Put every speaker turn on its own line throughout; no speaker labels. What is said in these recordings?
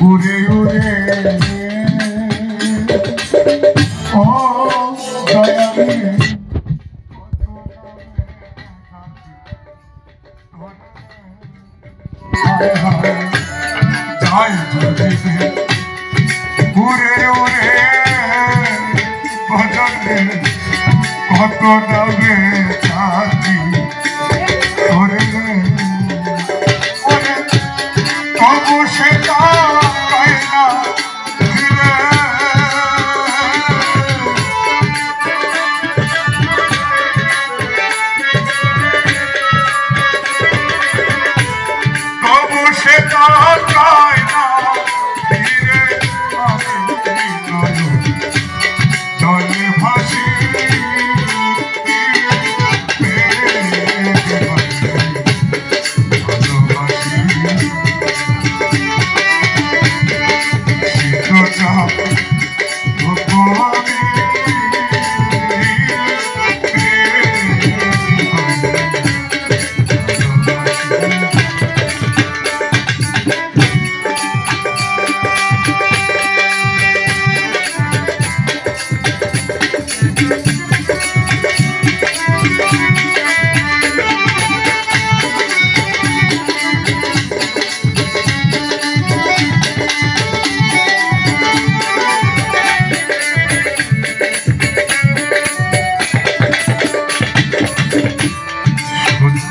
উড়ে উড়ে ও দয়ালে যাই যদি উড়ে উড়ে ভজনে কত নামে চাঁদি করে তবু সেটা পাই না ফিরে তবু সেটা পাই না ফিরে জলে ভাসি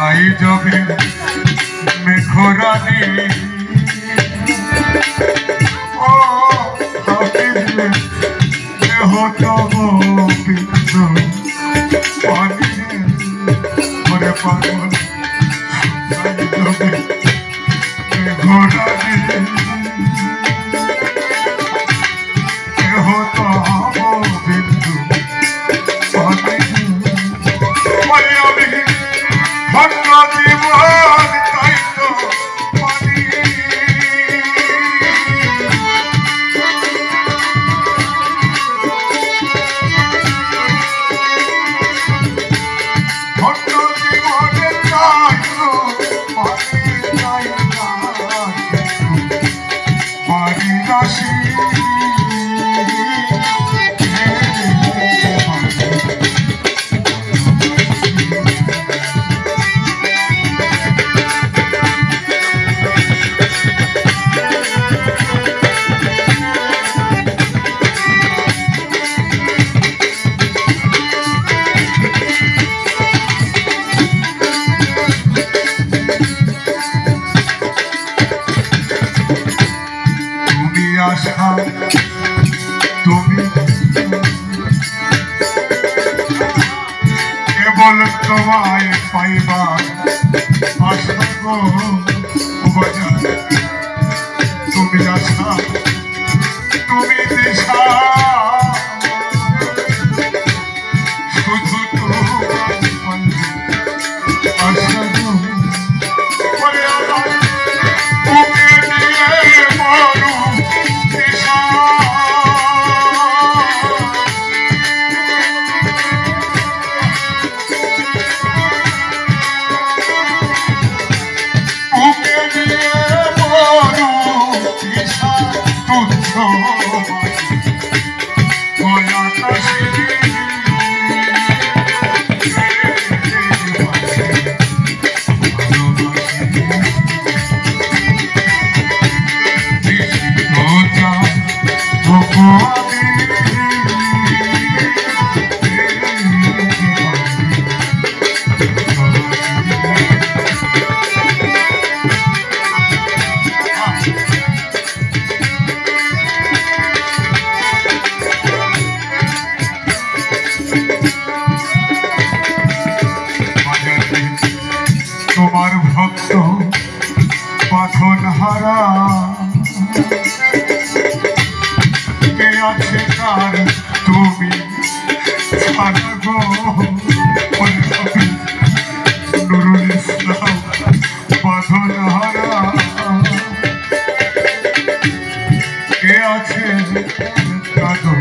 কোথায় যাবে মেঘরানি ও হাবিলে দেহ তব বিন্দু পানি করে পাগল কোথায় যাবে মেঘরানি দেহ তব বিন্দু পানি আমি ভক্ত জীবন তাই তো পানি ভক্ত জীবনে তাই তো পানি তাই পানি রাশি আশা তুমি কেবল তোমায় পাইবার আশা গো তুমি আশা তুমি দিশা শুধু আশা গো তোমার ভক্ত পাথন হারা কে আছে তার তুমি ছাড়া গো নুরুল ইসলাম পাথন হারা কে আছে কাঁদো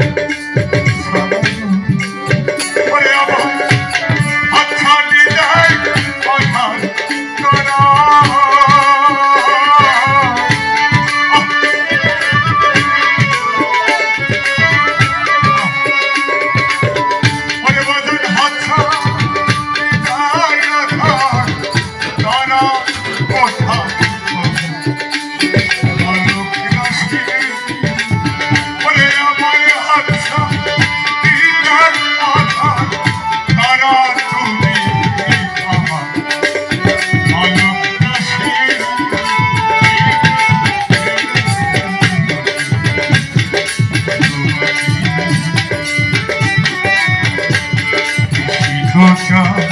Georgia.